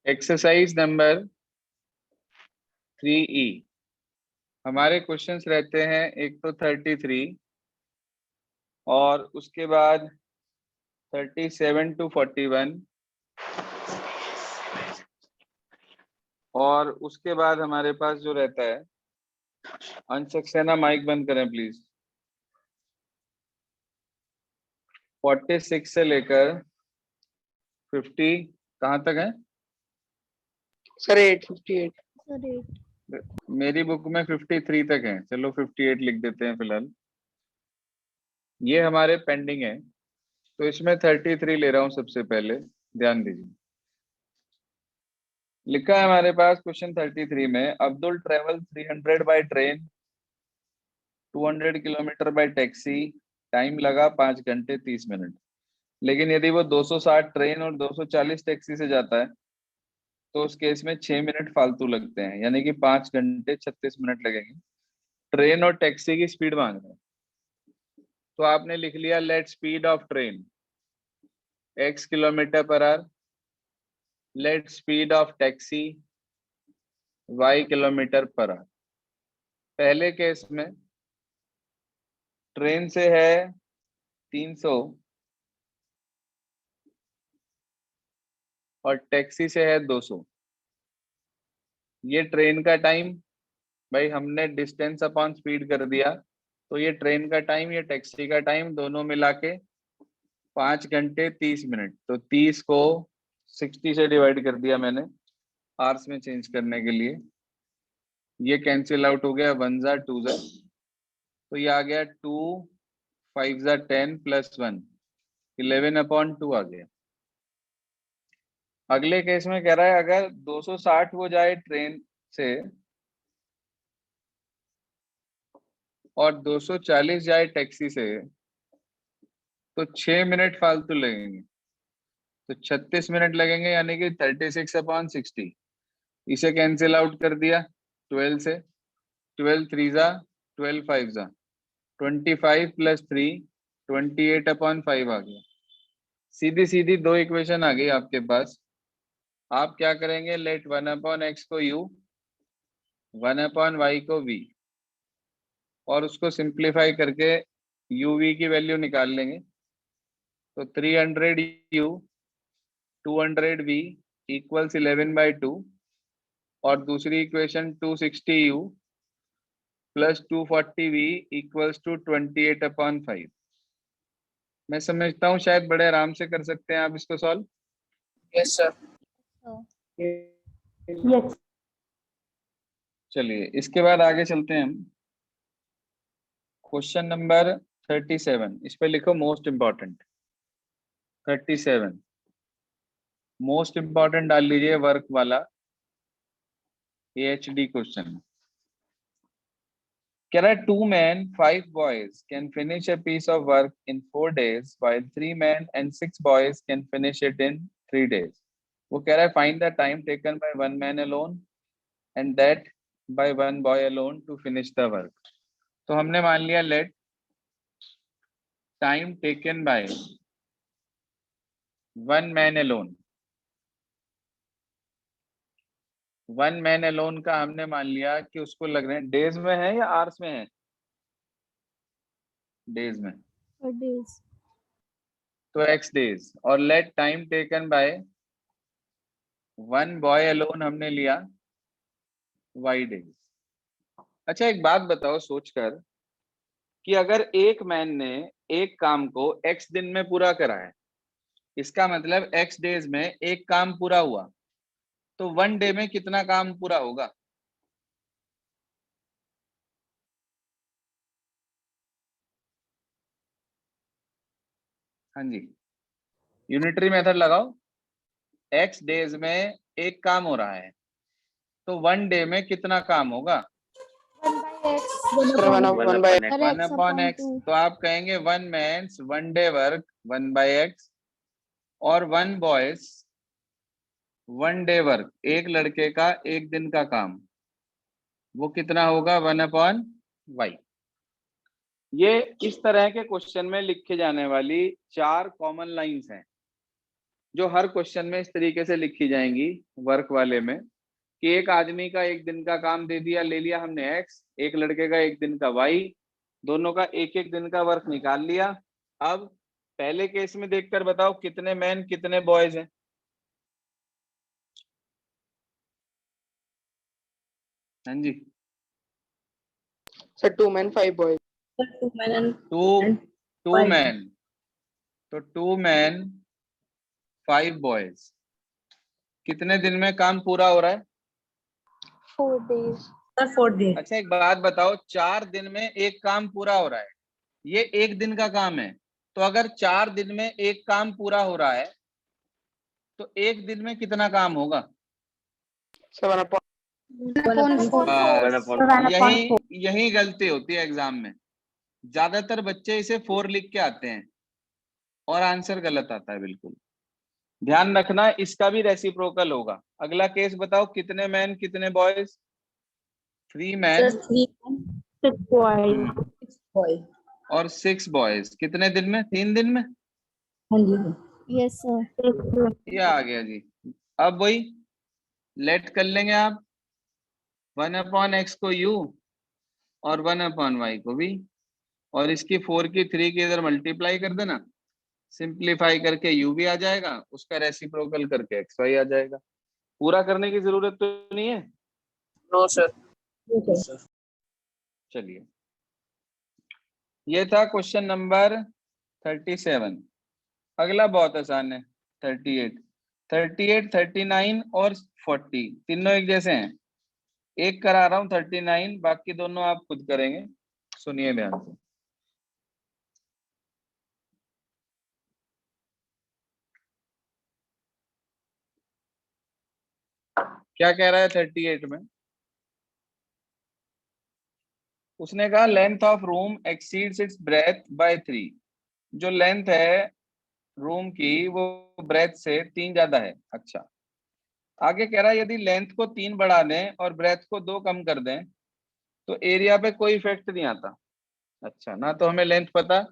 Exercise number 3E। हमारे questions रहते हैं एक तो 33 और उसके बाद 37 to 41 और उसके बाद हमारे पास जो रहता है, अंश सक्सेना माइक बंद करें प्लीज, 46 से लेकर 50 कहाँ तक है सर 858। सर 8। मेरी बुक में 53 तक है, चलो 58 लिख देते हैं फिलहाल। ये हमारे पेंडिंग है, तो इसमें 33 ले रहा हूं सबसे पहले, ध्यान दीजिए। लिखा है हमारे पास क्वेश्चन 33 में, Abdul travel 300 by train, 200 kilometre bye taxi, time लगा 5 घंटे 30 मिनट। लेकिन यदि वो 260 ट्रेन और 240 टैक्सी से जाता है तो उस केस में 6 मिनट फालतू लगते हैं, यानी कि 5 घंटे 36 मिनट लगेंगे। ट्रेन और टैक्सी की स्पीड मांग रहे हैं, तो आपने लिख लिया let speed of train x kilometre per hour, let speed of taxi y kilometre per hour. पहले केस में ट्रेन से है 300 और टैक्सी से है 200। ये ट्रेन का टाइम, भाई हमने डिस्टेंस अपॉन स्पीड कर दिया, तो ये ट्रेन का टाइम, ये टैक्सी का टाइम, दोनों मिला के 5 घंटे 30 मिनट। तो 30 को 60 से डिवाइड कर दिया मैंने आवर्स में चेंज करने के लिए। ये कैंसिल आउट हो गया, 1 ज़ा 2 ज़ा, तो ये आ गया 2 5 ज़ा 10 प्लस 1 11/2 आ गया। अगले केस में कह रहा है अगर 260 वो जाए ट्रेन से और 240 जाए टैक्सी से, तो 6 मिनट फालतू लगेंगे, तो 36 मिनट लगेंगे, यानी कि 36/60। इसे कैंसिल आउट कर दिया 12 से, 12 3 ज़ा 12 5 ज़ा 25 प्लस 3 28/5 आ गया। सीधी सीधी दो इक्वेशन आ गई आपके पास। आप क्या करेंगे, लेट 1/x को u, 1/y को v, और उसको सिंप्लीफाई करके uv की वैल्यू निकाल लेंगे। तो 300u 200v इक्वल्स 11/2, और दूसरी equation 260u plus 240v equals to 28/5। मैं समझता हूँ शायद बड़े आराम से कर सकते हैं आप इसको सॉल्व। Yes sir. यस। चलिए इसके बाद आगे चलते हैं हम। क्वेश्चन नंबर 37, इस पे लिखो मोस्ट इंपॉर्टेंट। 37 मोस्ट इंपॉर्टेंट डाल लीजिए, वर्क वाला AHD क्वेश्चन। कह रहा है 2 men 5 boys can finish a piece of work in 4 days while 3 men and 6 boys can finish it in 3 days। वो कह रहा है find the time taken by 1 man alone and that by 1 boy alone to finish the work। तो हमने मान लिया let time taken by 1 man alone, 1 man alone का हमने मान लिया कि उसको लग रहे हैं डेज में है या आवर्स में है, डेज में, डेज। तो x डेज। और let time taken by 1 boy alone हमने लिया y डेज। अच्छा एक बात बताओ सोचकर कि अगर एक मैन ने एक काम को x दिन में पूरा करा है, इसका मतलब x डेज में एक काम पूरा हुआ, तो 1 डे में कितना काम पूरा होगा। हाँ जी, यूनिटरी मेथड लगाओ। x डेज में एक काम हो रहा है, तो 1 डे में कितना काम होगा, 1/x। तो आप कहेंगे 1 मैन्स 1 डे वर्क 1/x, और 1 बॉयज 1 डे वर्क, एक लड़के का एक दिन का काम, वो कितना होगा 1/y। ये इस तरह के क्वेश्चन में लिखे जाने वाली 4 कॉमन लाइंस हैं। जो हर क्वेश्चन में इस तरीके से लिखी जाएंगी वर्क वाले में, कि एक आदमी का एक दिन का काम दे दिया, ले लिया हमने x, एक लड़के का एक दिन का y, दोनों का एक एक दिन का वर्क निकाल लिया। अब पहले केस में देखकर बताओ कितने मैन कितने बॉयज हैं। हाँ जी, Sir, 2 men, 5 boys. Two men and two Five. Man, तो 2 मैन 5 बॉयज, कितने दिन में काम पूरा हो रहा है? 4 days. Sir, 4 days. अच्छा एक बात बताओ, 4 दिन में एक काम पूरा हो रहा है, ये एक दिन का काम है, तो अगर 4 दिन में एक काम पूरा हो रहा है तो एक दिन में कितना काम होगा? 7 upon यही यही गलती होती है एग्जाम में, ज्यादातर बच्चे इसे 4 लिख के आते हैं और आंसर गलत आता है बिल्कुल। ध्यान रखना, इसका भी रेसिप्रोकल होगा। अगला केस बताओ, कितने मैन कितने boys? 3 man 3 men, 6 boys. 6 boys. और 6 बॉयज, कितने दिन में? 3 दिन में। हाँ जी। Yes sir. ये आ गया जी। अब वही लेट कर लेंगे आप, 1/x को u और 1/y को भी, और इसकी 4 की 3 की इधर मल्टीप्लाई कर देना, सिंप्लीफाई करके u भी आ जाएगा, उसका रेसिप्रोकल करके xy आ जाएगा। पूरा करने की जरूरत तो नहीं है। No, sir. Yes sir. चलिए, ये था क्वेश्चन नंबर 37। अगला बहुत आसान है, 38, 39 और 40 तीनों एक जैसे हैं। एक करा रहा हूं 39, बाकी दोनों आप खुद करेंगे, सुनिए ध्यान से। क्या कह रहा है 38 में? उसने कहा length of room exceeds its breadth by 3। जो लेंथ है रूम की वो ब्रेथ से 3 ज्यादा है। अच्छा, आगे कह रहा है यदि लेंथ को 3 बढ़ा दें और ब्रेथ को 2 कम कर दें तो एरिया पे कोई इफेक्ट नहीं आता। अच्छा, ना तो हमें लेंथ पता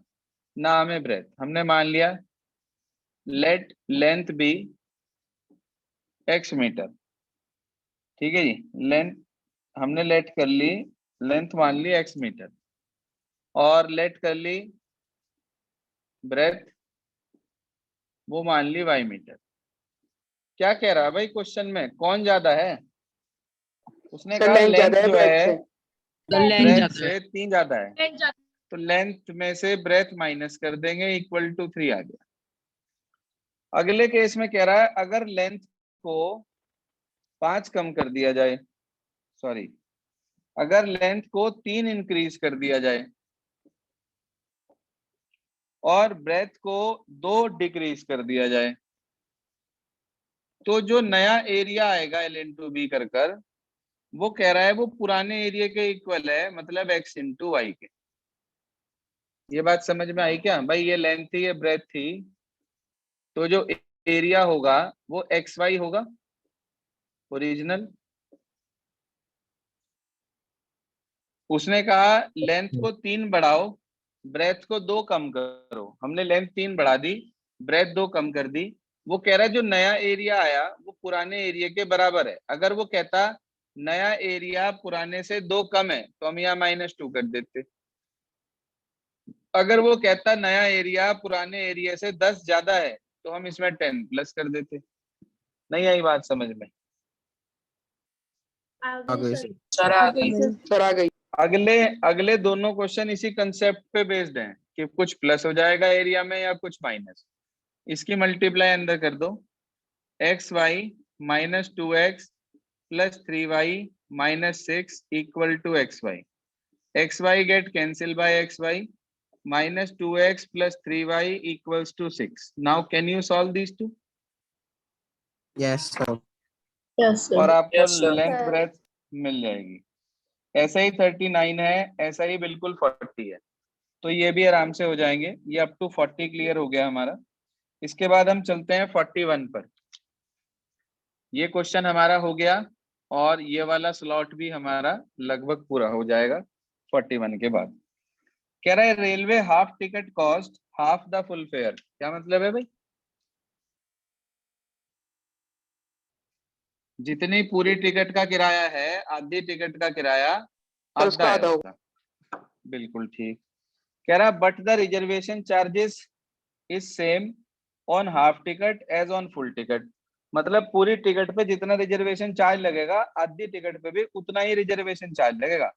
ना हमें ब्रेथ, हमने मान लिया let length be x metre. ठीक है जी, लेंथ हमने लेट कर ली, लेंथ मान ली x मीटर, और लेट कर ली ब्रेथ वो मान ली y मीटर। क्या कह रहा है भाई क्वेश्चन में, कौन ज्यादा है? उसने Sir, कहा length लेंथ ज्यादा है जो breadth है से. ब्रेथ से 3 ज्यादा है, तो लेंथ में से ब्रेथ माइनस कर देंगे, इक्वल टू 3 आ गया। अगले केस में कह रहा है अगर लेंथ को 5 कम कर दिया जाए, सॉरी, अगर लेंथ को 3 इंक्रीज कर दिया जाए और ब्रेथ को 2 डिक्रीज कर दिया जाए, तो जो नया एरिया आएगा L इंटू बी कर कर, वो कह रहा है वो पुराने एरिया के इक्वल है, मतलब x इंटू वाई के। ये बात समझ में आई क्या भाई? ये लेंथ थी, ये ब्रेथ थी, तो जो एरिया होगा वो एक्स वाई होगा ओरिजिनल। उसने कहा लेंथ को 3 बढ़ाओ ब्रेथ को 2 कम करो, हमने लेंथ 3 बढ़ा दी, ब्रेथ 2 कम कर दी। वो कह रहा है जो नया एरिया आया वो पुराने एरिया के बराबर है। अगर वो कहता नया एरिया पुराने से 2 कम है तो हम यहाँ -2 कर देते। अगर वो कहता नया एरिया पुराने एरिया से 10 ज्यादा है तो हम इसमें 10 प्लस कर देते। नहीं आई बात समझ में? Sir, आ गई. Sir, आ गई. अगले अगले दोनों क्वेश्चन इसी कंसेप्ट पे बेस्ड हैं कि कुछ प्लस हो जाएगा एरिया में या कुछ माइनस। इसकी मल्टीप्लाई अंदर कर दो, X Y -2x plus 3y -6 equal to X Y. X Y get cancel by X Y, -2x plus 3y equals to 6. Now can you solve these two? Yes, sir. Yes sir. और आपको Yes, sir. Length breadth मिल जाएगी। ऐसा ही 39 है, ऐसा ही बिल्कुल 40 है, तो ये भी आराम से हो जाएंगे। ये अप टू 40 क्लियर हो गया हमारा। इसके बाद हम चलते हैं 41 पर। ये क्वेश्चन हमारा हो गया और ये वाला स्लॉट भी हमारा लगभग पूरा हो जाएगा 41 के बाद। कह रहा है railway half ticket cost half the full fair. क्या मतलब है भाई? जितनी पूरी टिकट का किराया है आधी टिकट का किराया सर उसका आधा है आधा होगा। उसका। बिल्कुल ठीक। कह रहा but the reservation charges is same on half ticket as on full ticket. मतलब पूरी टिकट पे जितना रिजर्वेशन चार्ज लगेगा आधी टिकट पे भी उतना ही रिजर्वेशन चार्ज लगेगा।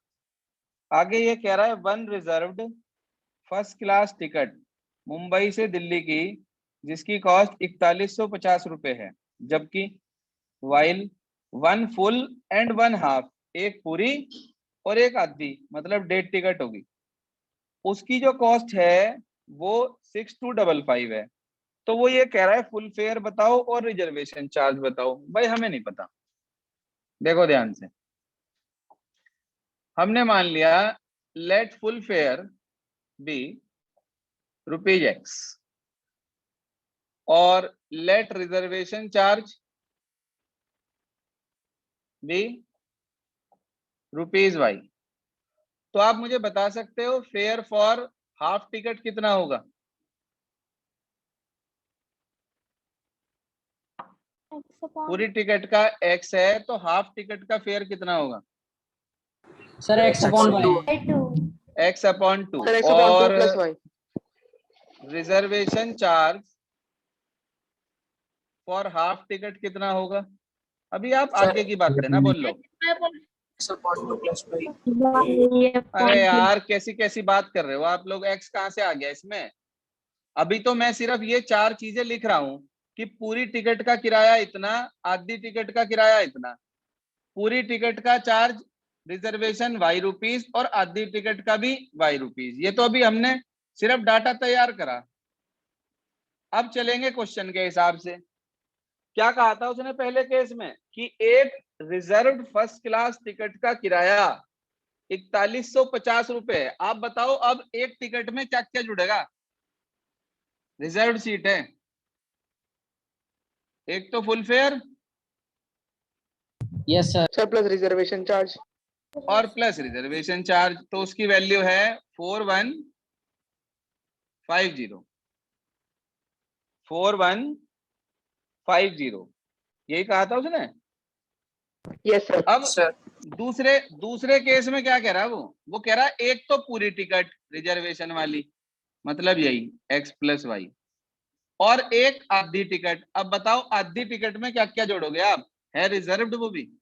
आगे ये कह रहा है one reserved first class ticket Mumbai से दिल्ली की जिसकी कॉस्ट 4150 रुपए है, जबकि while one full and one half, एक पूरी और एक आधी मतलब डेढ़ टिकट होगी, उसकी जो कॉस्ट है वो 6255 है। तो वो ये कह रहा है फुल फेयर बताओ और रिजर्वेशन चार्ज बताओ। भाई हमें नहीं पता, देखो ध्यान से। हमने मान लिया let full fare be ₹X और let reservation charge be ₹Y। तो आप मुझे बता सकते हो फेयर फॉर हाफ टिकट कितना होगा? पूरी टिकट का X है तो हाफ टिकट का फेयर कितना होगा? Sir x upon y। X upon 2। Sir x upon 2 और plus y। Reservation charge for half ticket कितना होगा? अभी आप आगे की बात लेना, बोल लो। x upon 2 plus y। अरे यार कैसी कैसी बात कर रहे हो आप लोग, X कहाँ से आ गया इसमें? अभी तो मैं सिर्फ ये चार चीजें लिख रहा हूं कि पूरी टिकट का किराया इतना, आधी टिकट का किराया इतना, पूरी टिकट का चार्ज रिजर्वेशन ₹Y और आधी टिकट का भी ₹Y। ये तो अभी हमने सिर्फ डाटा तैयार करा। अब चलेंगे क्वेश्चन के हिसाब से। क्या कहा था उसने पहले केस में कि एक रिजर्व्ड फर्स्ट क्लास टिकट का किराया 4150 रुपए है। आप बताओ अब एक टिकट में क्या क्या जुड़ेगा? रिजर्व्ड सीट है, एक तो full fair yes sir. Sir plus reservation charge. और प्लस रिजर्वेशन चार्ज, तो उसकी वैल्यू है 4150। 4150 यही कहा था उसने। Yes sir. अब दूसरे केस में क्या कह रहा है वो कह रहा है एक तो पूरी टिकट रिजर्वेशन वाली मतलब यही X प्लस वाई, और एक आधी टिकट। अब बताओ आधी टिकट में क्या क्या जोड़ोगे आप? है रिजर्व्ड वो भी।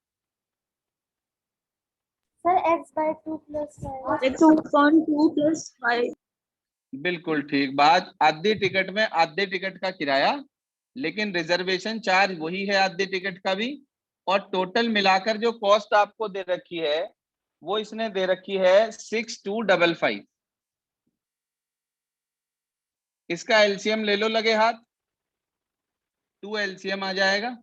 Sir x/2 plus y 2.2 plus y। बिल्कुल ठीक बात। आधी टिकट में आधे टिकट का किराया, लेकिन रिजर्वेशन चार्ज वही है आधी टिकट का भी, और टोटल मिलाकर जो कॉस्ट आपको दे रखी है वो इसने दे रखी है 6255। इसका एलसीएम ले लो लगे हाथ, 2 एलसीएम आ जाएगा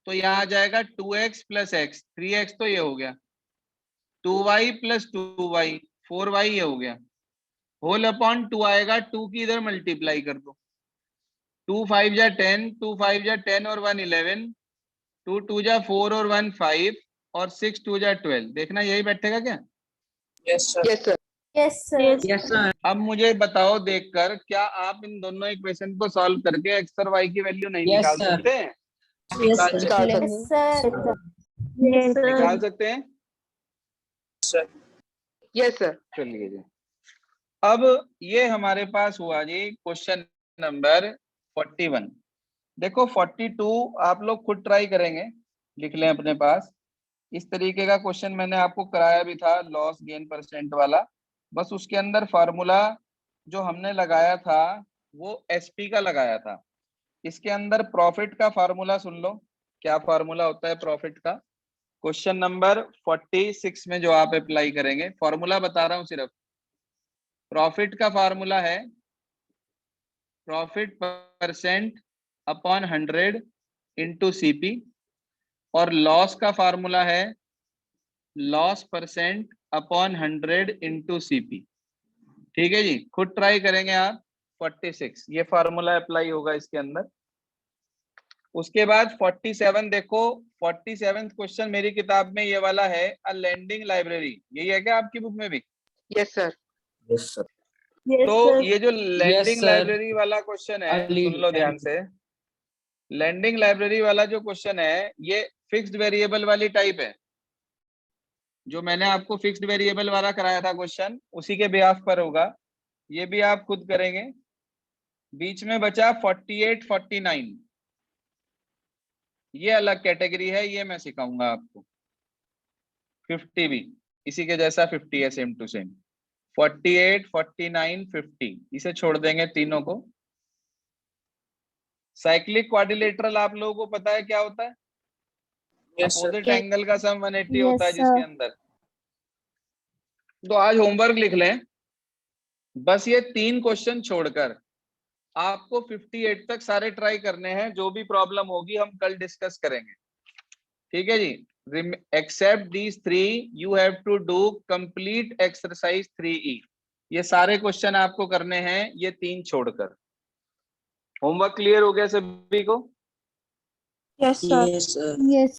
तो यहाँ आ जाएगा 2x प्लस x, 3x तो ये हो गया, 2y प्लस 2y 4y ये हो गया, होल अपॉन 2 आएगा, 2 की इधर मल्टीप्लाई कर दो, 2 5 जा 10, 2 5 जा 10 और 1 11, 2 2 जा 4 और 1 5 और 6 2 जा 12। देखना यही बैठेगा क्या? Yes sir. Yes sir. Yes sir. Yes sir. अब मुझे बताओ देखकर, क्या आप इन दोनों इक्वेशन को सॉल्व करके x और y की वैल्यू नहीं Yes, निकाल sir. सकते हैं? यस निकाल सर। यस निकाल सकते हैं। सर। Yes sir. चलिए जी, अब ये हमारे पास हुआ जी क्वेश्चन नंबर 41। देखो 42 आप लोग खुद ट्राई करेंगे, लिख लें अपने पास। इस तरीके का क्वेश्चन मैंने आपको कराया भी था, लॉस गेन परसेंट वाला। बस उसके अंदर फार्मूला जो हमने लगाया था वो एसपी का लगाया था। इसके अंदर प्रॉफिट का फार्मूला सुन लो, क्या फार्मूला होता है प्रॉफिट का। क्वेश्चन नंबर 46 में जो आप अप्लाई करेंगे, फॉर्मूला बता रहा हूं सिर्फ। प्रॉफिट का फार्मूला है profit percent upon 100 into CP, और लॉस का फार्मूला है loss percent upon 100 into CP. ठीक है जी, खुद ट्राई करेंगे आप। 46 ये फार्मूला अप्लाई होगा इसके अंदर। उसके बाद 47 देखो, 47 क्वेश्चन मेरी किताब में ये वाला है, अ लैंडिंग लाइब्रेरी। यही है क्या आपकी बुक में भी? Yes sir. Yes, sir. तो ये जो लैंडिंग sir. लाइब्रेरी वाला क्वेश्चन है, अली- सुन लो ध्यान से। लैंडिंग लाइब्रेरी वाला जो क्वेश्चन है ये फिक्स्ड वेरिएबल वाली टाइप है। जो मैंने आपको फिक्स्ड वेरिएबल वाला कराया था क्वेश्चन, उसी के बिहाफ पर होगा। ये भी आप खुद करेंगे। बीच में बचा 48 49, ये अलग कैटेगरी है, ये मैं सिखाऊंगा आपको। 50 भी इसी के जैसा 50 है, सेम टू सेम। 48 49 50 इसे छोड़ देंगे तीनों को। साइक्लिक क्वाड्रिलेटरल आप लोगों को पता है क्या होता है? अपोजिट एंगल का सम 180 होता है जिसके अंदर। तो आज होमवर्क लिख लें, बस ये 3 क्वेश्चन छोड़कर आपको 58 तक सारे ट्राई करने हैं। जो भी प्रॉब्लम होगी हम कल डिस्कस करेंगे, ठीक है जी। Except these 3 you have to do complete exercise 3E। ये सारे क्वेश्चन आपको करने हैं, ये 3 छोड़कर। होमवर्क क्लियर हो गया सभी को? Yes, sir. Yes, sir. Yes.